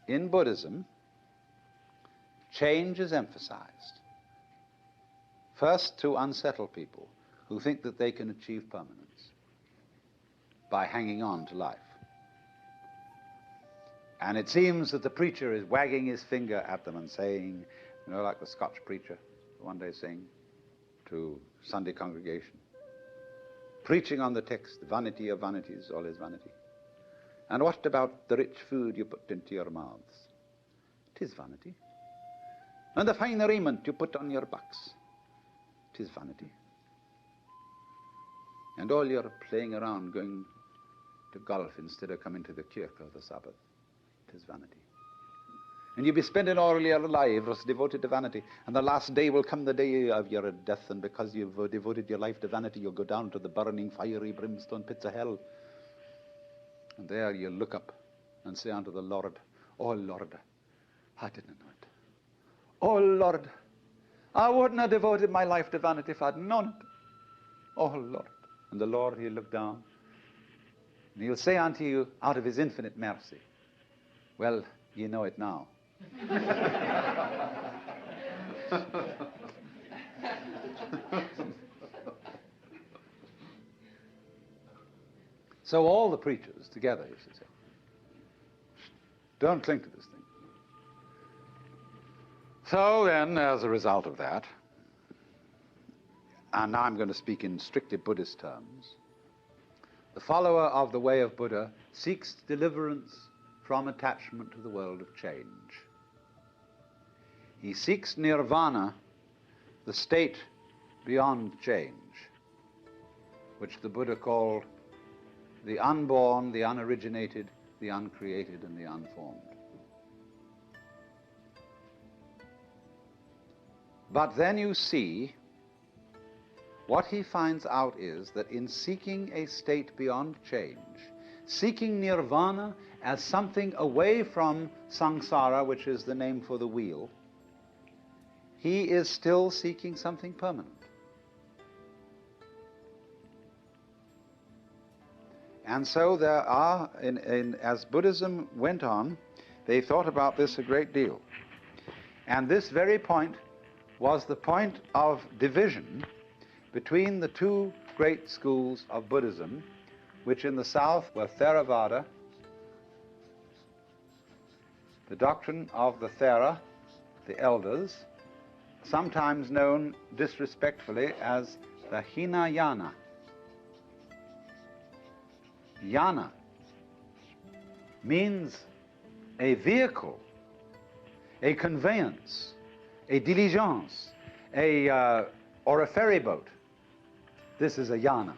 in Buddhism, change is emphasized. First, to unsettle people who think that they can achieve permanence by hanging on to life. And it seems that the preacher is wagging his finger at them and saying, you know, like the Scotch preacher one day saying to Sunday congregation, preaching on the text, vanity of vanities, all is vanity. And what about the rich food you put into your mouths? It is vanity. And the fine raiment you put on your backs, it is vanity. And all your playing around, going to golf instead of coming to the kirk of the Sabbath, it is vanity. And you'll be spending all your lives devoted to vanity, and the last day will come, the day of your death, and because you've devoted your life to vanity, you'll go down to the burning, fiery, brimstone pits of hell. And there you'll look up and say unto the Lord, oh Lord, I didn't know it. Oh Lord, I wouldn't have devoted my life to vanity if I'd known it. Oh Lord. And the Lord, he'll look down, and he'll say unto you, out of his infinite mercy, well, you know it now. So all the preachers together, you should say, don't cling to this thing. So then, as a result of that, and now I'm going to speak in strictly Buddhist terms, the follower of the way of Buddha seeks deliverance from attachment to the world of change. He seeks nirvana, the state beyond change, which the Buddha called the unborn, the unoriginated, the uncreated, and the unformed. But then you see, what he finds out is that in seeking a state beyond change, seeking nirvana as something away from samsara, which is the name for the wheel, he is still seeking something permanent. And so there are, as Buddhism went on, they thought about this a great deal. And this very point was the point of division between the two great schools of Buddhism, which in the south were Theravada, the doctrine of the Thera, the elders, sometimes known disrespectfully as the Hinayana. Yana means a vehicle, a conveyance, a diligence, or a ferry boat. This is a yana.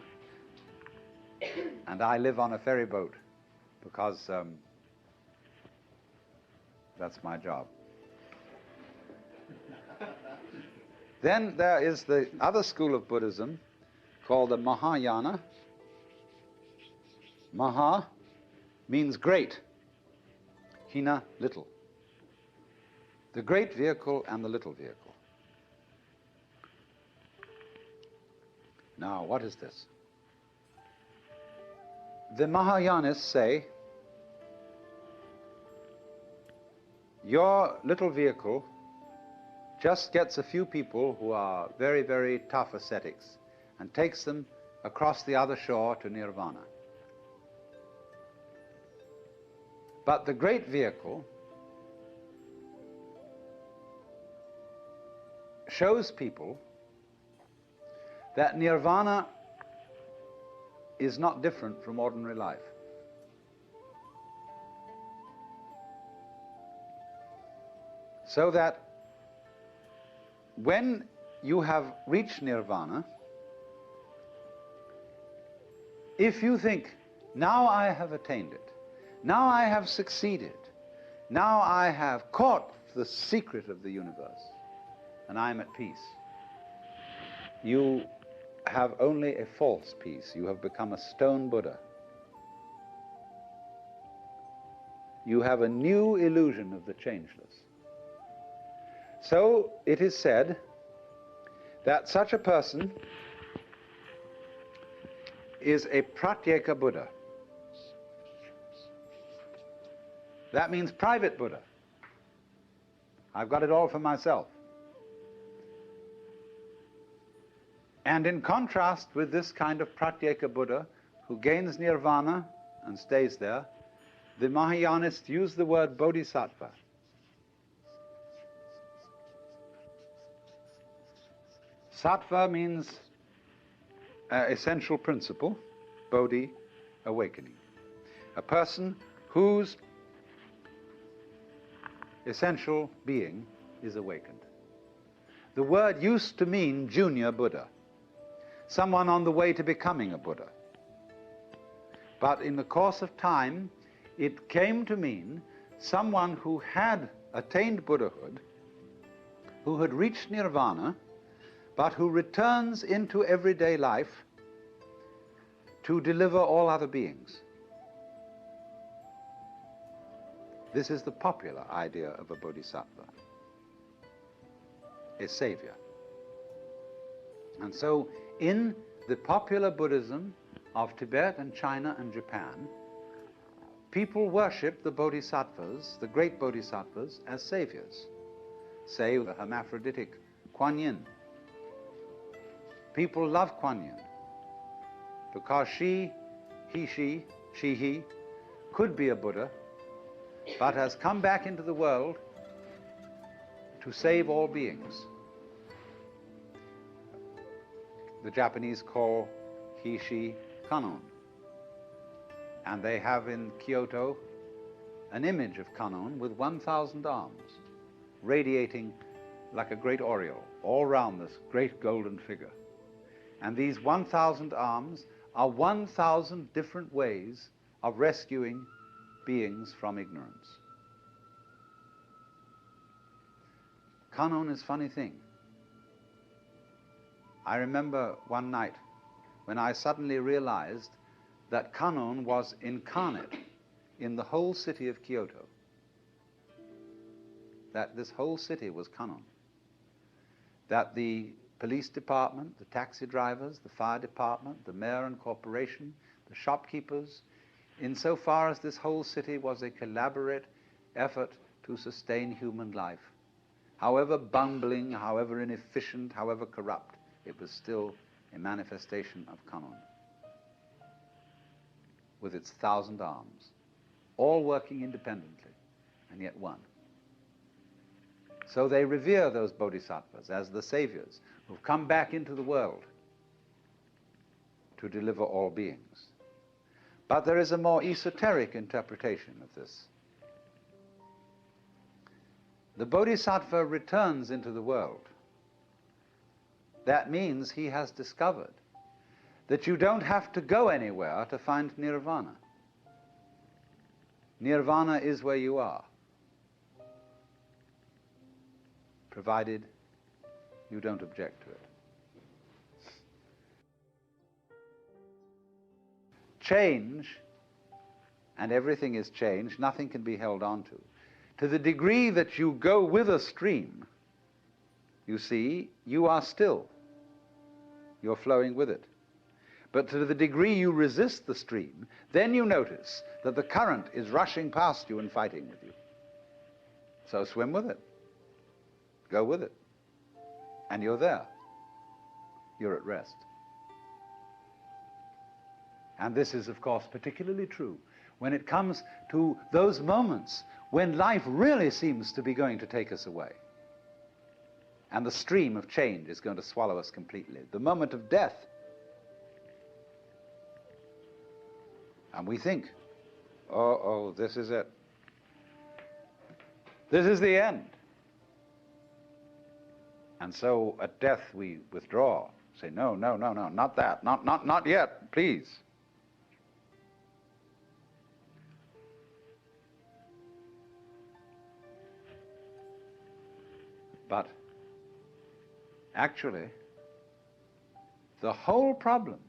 And I live on a ferry boat because that's my job. Then there is the other school of Buddhism called the Mahayana. Maha means great, hina, little. The great vehicle and the little vehicle. Now, what is this? The Mahayanists say, your little vehicle just gets a few people who are very, very tough ascetics and takes them across the other shore to nirvana. But the great vehicle shows people that nirvana is not different from ordinary life. So that when you have reached nirvana, if you think, now I have attained it, now I have succeeded, now I have caught the secret of the universe, and I am at peace, you have only a false peace. You have become a stone Buddha. You have a new illusion of the changeless. So it is said that such a person is a pratyeka Buddha. That means private Buddha. I've got it all for myself. And in contrast with this kind of pratyeka Buddha, who gains nirvana and stays there, the Mahayanists use the word bodhisattva. Sattva means essential principle, bodhi, awakening. A person whose essential being is awakened. The word used to mean junior Buddha, someone on the way to becoming a Buddha. But in the course of time, it came to mean someone who had attained Buddhahood, who had reached nirvana, but who returns into everyday life to deliver all other beings. This is the popular idea of a bodhisattva, a savior. And so in the popular Buddhism of Tibet and China and Japan, people worship the bodhisattvas, the great bodhisattvas, as saviors. Say the hermaphroditic Kuan Yin. People love Kuan Yin because she could be a Buddha, but has come back into the world to save all beings. The Japanese call he, she, Kannon. And they have in Kyoto an image of Kannon with 1,000 arms, radiating like a great aureole all round this great golden figure. And these 1,000 arms are 1,000 different ways of rescuing beings from ignorance. Kannon is a funny thing. I remember one night when I suddenly realized that Kannon was incarnate in the whole city of Kyoto. That this whole city was Kannon. That the police department, the taxi drivers, the fire department, the mayor and corporation, the shopkeepers, insofar as this whole city was a collaborate effort to sustain human life. However bumbling, however inefficient, however corrupt, it was still a manifestation of Kannon, with its 1,000 arms, all working independently, and yet one. So they revere those bodhisattvas as the saviors who've come back into the world to deliver all beings. But there is a more esoteric interpretation of this. The bodhisattva returns into the world. That means he has discovered that you don't have to go anywhere to find nirvana. Nirvana is where you are, provided you don't object to it. Change, and everything is change, nothing can be held on to. To the degree that you go with a stream, you see, you are still. You're flowing with it. But to the degree you resist the stream, then you notice that the current is rushing past you and fighting with you. So swim with it. Go with it. And you're there. You're at rest. And this is, of course, particularly true when it comes to those moments when life really seems to be going to take us away. And the stream of change is going to swallow us completely. The moment of death. And we think, oh, this is it. This is the end. And so at death we withdraw, say, no, not that, not yet, please. But actually, the whole problem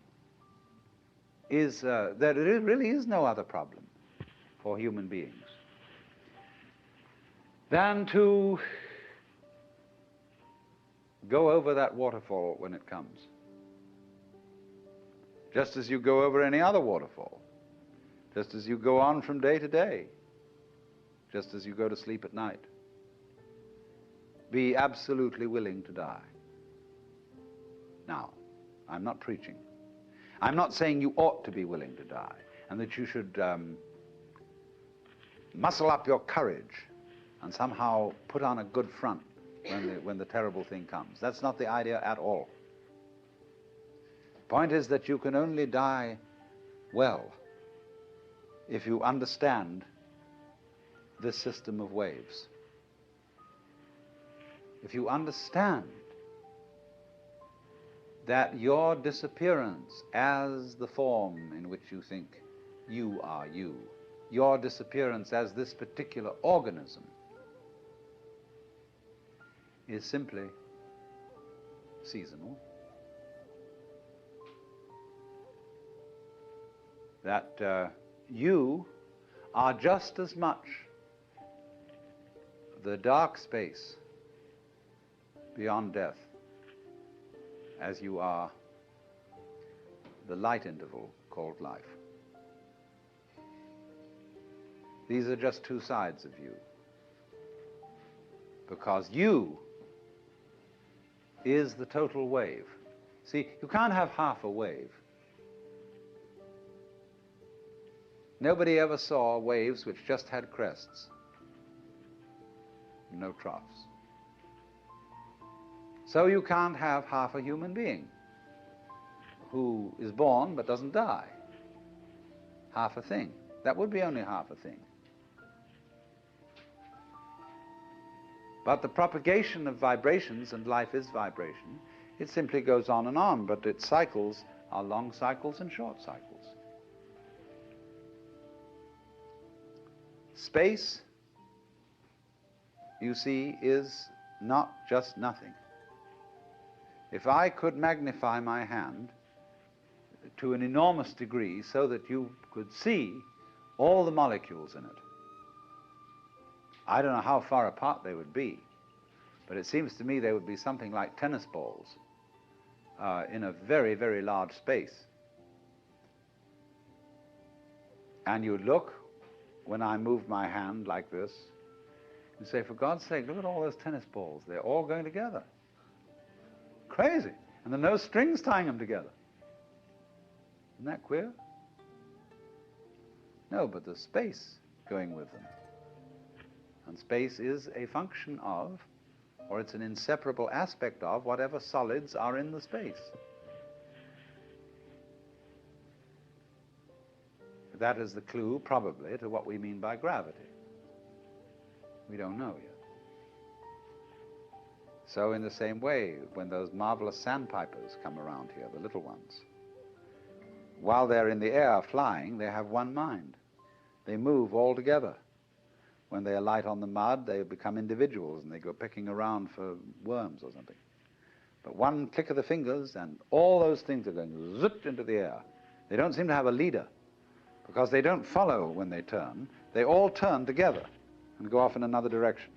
is that there really is no other problem for human beings than to go over that waterfall when it comes, just as you go over any other waterfall, just as you go on from day to day. just as you go to sleep at night. Be absolutely willing to die. Now, I'm not preaching. I'm not saying you ought to be willing to die and that you should muscle up your courage and somehow put on a good front when the terrible thing comes. That's not the idea at all. The point is that you can only die well if you understand this system of waves. If you understand that your disappearance as the form in which you think you are you, your disappearance as this particular organism, is simply seasonal. That you are just as much the dark space beyond death as you are the light interval called life. These are just two sides of you, because you is the total wave. See, you can't have half a wave. Nobody ever saw waves which just had crests, no troughs. So you can't have half a human being who is born but doesn't die. Half a thing. That would be only half a thing. But the propagation of vibrations, and life is vibration, it simply goes on, but its cycles are long cycles and short cycles. Space, you see, is not just nothing. If I could magnify my hand to an enormous degree so that you could see all the molecules in it, I don't know how far apart they would be, but it seems to me they would be something like tennis balls in a very, very large space. And you look, when I move my hand like this, and say, for God's sake, look at all those tennis balls. They're all going together. Crazy. And there are no strings tying them together. Isn't that queer? No, but there's space going with them. And space is a function of, or it's an inseparable aspect of, whatever solids are in the space. That is the clue, probably, to what we mean by gravity. We don't know yet. So in the same way, when those marvelous sandpipers come around here, the little ones, while they're in the air flying, they have one mind. They move all together. When they alight on the mud, they become individuals and they go pecking around for worms or something. But one click of the fingers and all those things are going zip into the air. They don't seem to have a leader because they don't follow when they turn. They all turn together and go off in another direction.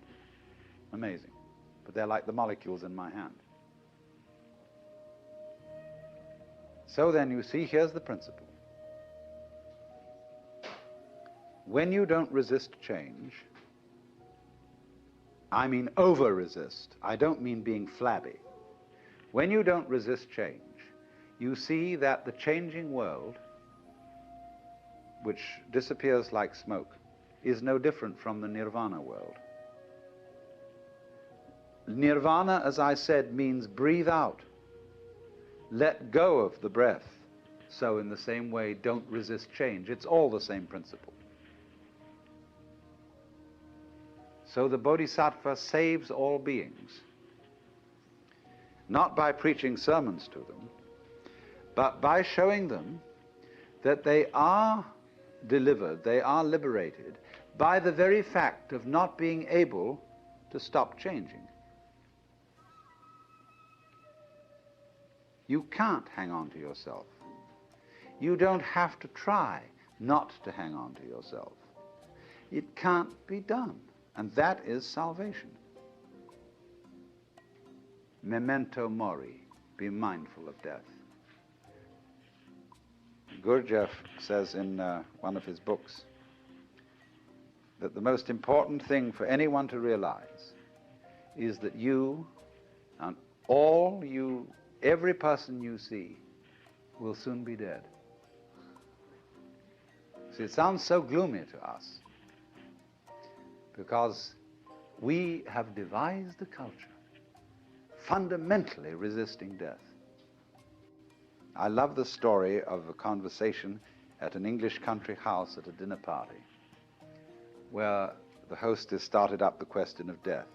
Amazing. But they're like the molecules in my hand. So then you see, here's the principle. When you don't resist change, I mean over-resist. I don't mean being flabby. When you don't resist change, you see that the changing world, which disappears like smoke, is no different from the nirvana world. Nirvana, as I said, means breathe out. Let go of the breath. So in the same way, don't resist change. It's all the same principle. So the Bodhisattva saves all beings, not by preaching sermons to them, but by showing them that they are delivered, they are liberated by the very fact of not being able to stop changing. You can't hang on to yourself. You don't have to try not to hang on to yourself. It can't be done, and that is salvation. Memento mori, be mindful of death. Gurdjieff says in one of his books that the most important thing for anyone to realize is that you and every person you see will soon be dead. See, it sounds so gloomy to us because we have devised a culture fundamentally resisting death. I love the story of a conversation at an English country house at a dinner party where the hostess started up the question of death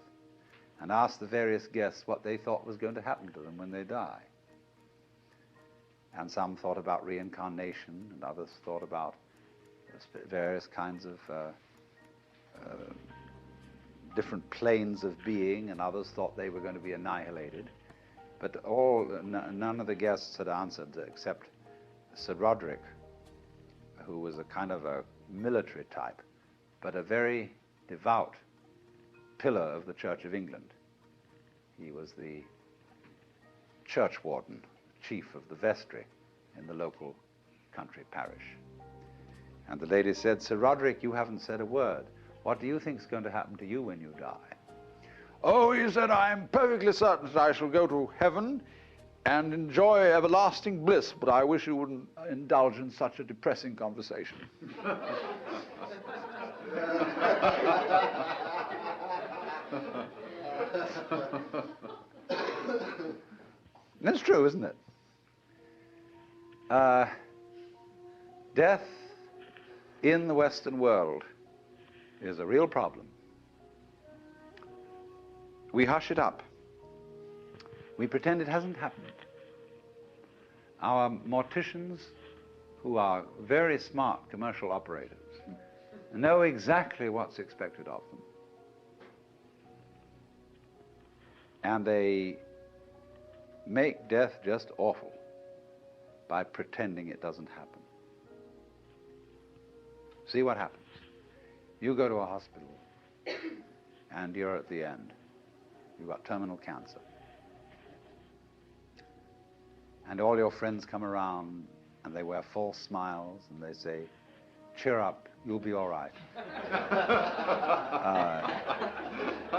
and asked the various guests what they thought was going to happen to them when they die. And some thought about reincarnation, and others thought about various kinds of different planes of being, and others thought they were going to be annihilated. But none of the guests had answered except Sir Roderick, who was a kind of a military type, but a very devout pillar of the Church of England. He was the church warden, chief of the vestry in the local country parish. And the lady said, "Sir Roderick, you haven't said a word. What do you think is going to happen to you when you die?" "Oh," he said, "I am perfectly certain that I shall go to heaven and enjoy everlasting bliss, but I wish you wouldn't indulge in such a depressing conversation." That's true, isn't it? Death in the Western world is a real problem. We hush it up. We pretend it hasn't happened. Our morticians, who are very smart commercial operators, know exactly what's expected of them. And they make death just awful by pretending it doesn't happen. See what happens. You go to a hospital and you're at the end. You've got terminal cancer. And all your friends come around and they wear false smiles and they say, "Cheer up, you'll be all right.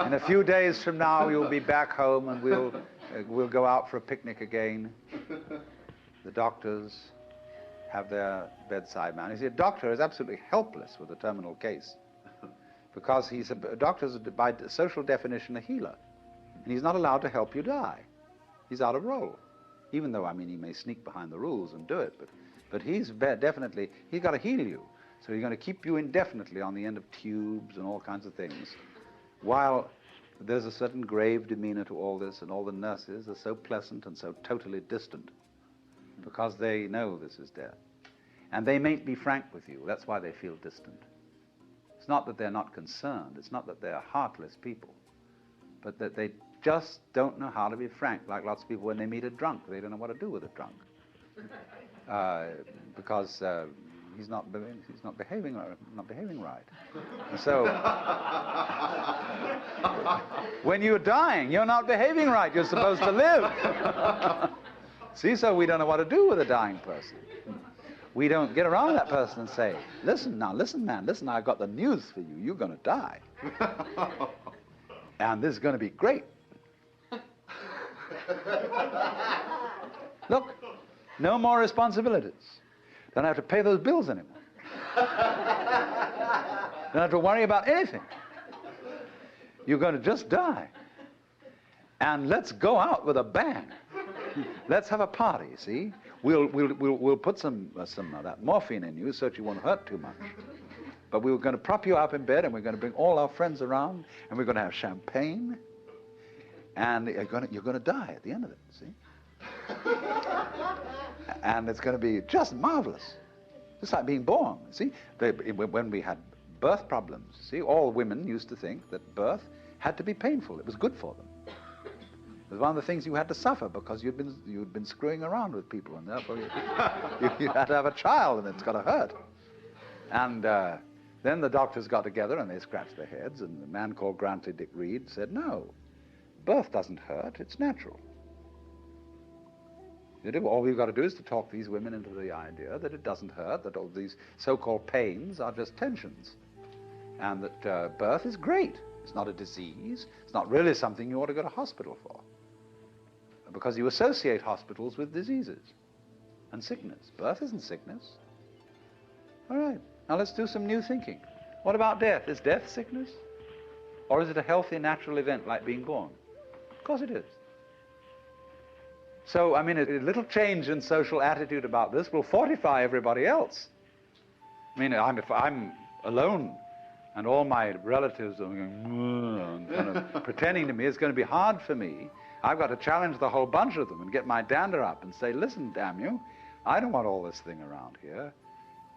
In a few days from now, you'll be back home and we'll go out for a picnic again." The doctors have their bedside man. You see, a doctor is absolutely helpless with a terminal case because a doctor is, by social definition, a healer. And he's not allowed to help you die. He's out of role. Even though, I mean, he may sneak behind the rules and do it, but he's definitely, he's got to heal you. So he's going to keep you indefinitely on the end of tubes and all kinds of things. While there's a certain grave demeanor to all this, and all the nurses are so pleasant and so totally distant because they know this is death. And they mayn't be frank with you. That's why they feel distant. It's not that they're not concerned. It's not that they're heartless people, but that they just don't know how to be frank, like lots of people when they meet a drunk. They don't know what to do with a drunk because he's not behaving right. And so when you're dying, you're not behaving right. You're supposed to live. See, so we don't know what to do with a dying person. We don't get around that person and say, listen, man, listen, I've got the news for you. You're going to die. And this is going to be great. Look, no more responsibilities. Don't have to pay those bills anymore. Don't have to worry about anything. You're going to just die. And let's go out with a bang. Let's have a party, see? We'll put some of that morphine in you so that you won't hurt too much. But we're going to prop you up in bed, and we're going to bring all our friends around, and we're going to have champagne, and you're going to die at the end of it, see? And it's going to be just marvelous. Just like being born, see? When we had birth problems, see, all women used to think that birth had to be painful. It was good for them. It was one of the things you had to suffer because you'd been screwing around with people, and therefore you had to have a child, and it's got to hurt. And then the doctors got together and they scratched their heads, and a man called Grantley Dick Reed said, "No, birth doesn't hurt, it's natural. All we've got to do is to talk these women into the idea that it doesn't hurt, that all these so-called pains are just tensions. and that birth is great. It's not a disease. It's not really something you ought to go to hospital for, because you associate hospitals with diseases and sickness. Birth isn't sickness. All right, now let's do some new thinking. What about death? Is death sickness? Or is it a healthy, natural event like being born? Of course it is. So, I mean, a little change in social attitude about this will fortify everybody else. I mean, if I'm alone and all my relatives are going, kind of pretending to me, it's going to be hard for me. I've got to challenge the whole bunch of them and get my dander up and say, listen, damn you, I don't want all this thing around here.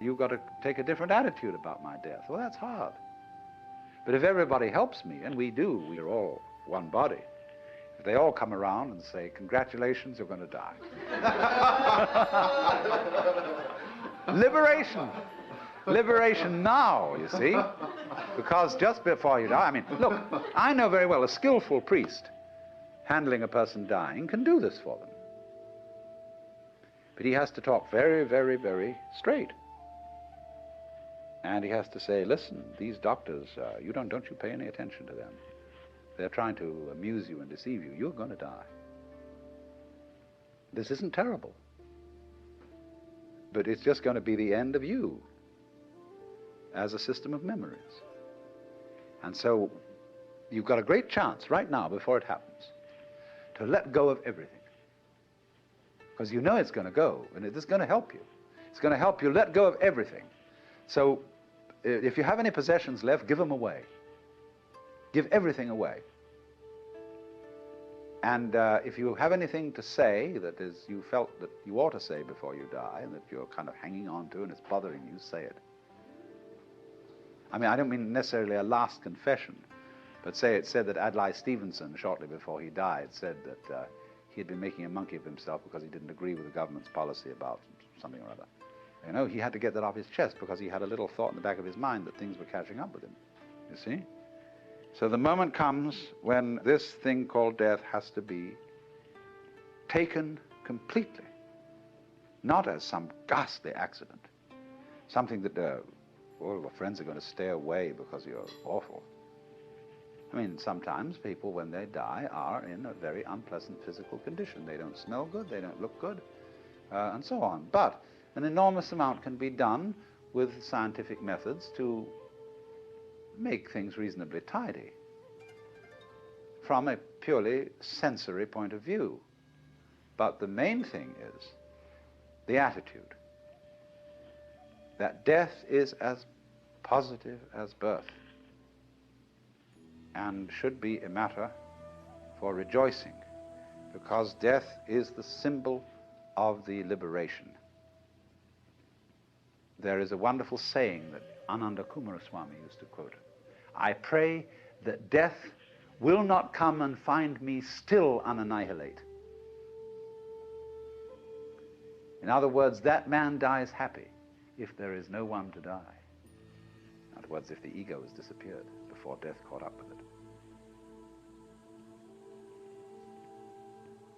You've got to take a different attitude about my death. Well, that's hard. But if everybody helps me, and we do, we're all one body, if they all come around and say, congratulations, you're going to die. Liberation. Liberation now, you see, because just before you die, I mean, look, I know very well a skillful priest handling a person dying can do this for them. But he has to talk very, very, very straight. And he has to say, listen, these doctors, don't you pay any attention to them. They're trying to amuse you and deceive you. You're going to die. This isn't terrible. But it's just going to be the end of you as a system of memories. And so you've got a great chance right now, before it happens, to let go of everything. Because you know it's going to go, and it's going to help you. It's going to help you let go of everything. So if you have any possessions left, give them away. Give everything away. And if you have anything to say that is you felt that you ought to say before you die, and that you're kind of hanging on to and it's bothering you, say it. I mean, I don't mean necessarily a last confession, but say it said that Adlai Stevenson, shortly before he died, said that he had been making a monkey of himself because he didn't agree with the government's policy about something or other. You know, he had to get that off his chest because he had a little thought in the back of his mind that things were catching up with him, you see? So the moment comes when this thing called death has to be taken completely, not as some ghastly accident, something that all your friends are going to stay away because you're awful. I mean, sometimes people, when they die, are in a very unpleasant physical condition. They don't smell good, they don't look good, and so on. But an enormous amount can be done with scientific methods to make things reasonably tidy from a purely sensory point of view. But the main thing is the attitude, that death is as positive as birth and should be a matter for rejoicing, because death is the symbol of the liberation. There is a wonderful saying that Ananda Kumaraswamy used to quote. I pray that death will not come and find me still unannihilate. In other words, that man dies happy if there is no one to die. In other words, if the ego has disappeared before death caught up with it.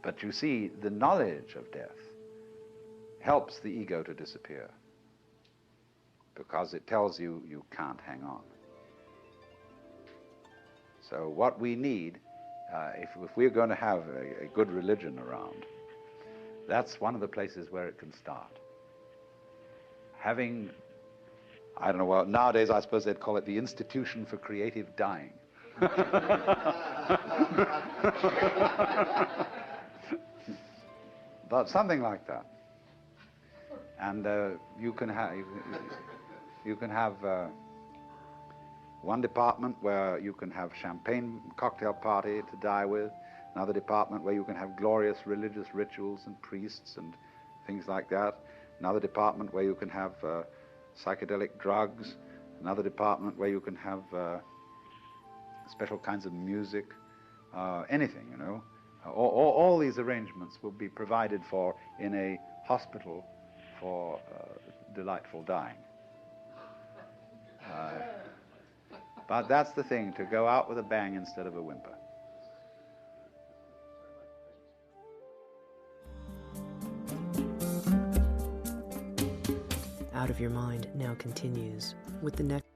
But you see, the knowledge of death helps the ego to disappear, because it tells you you can't hang on. So what we need, if we're going to have a good religion around, that's one of the places where it can start. Having, I don't know, well, nowadays I suppose they'd call it the Institution for Creative Dying. But something like that. And you can have one department where you can have champagne cocktail party to die with, another department where you can have glorious religious rituals and priests and things like that, another department where you can have psychedelic drugs, another department where you can have special kinds of music, anything, you know. All these arrangements will be provided for in a hospital for delightful dying. But that's the thing, to go out with a bang instead of a whimper. Out of Your Mind now continues with the next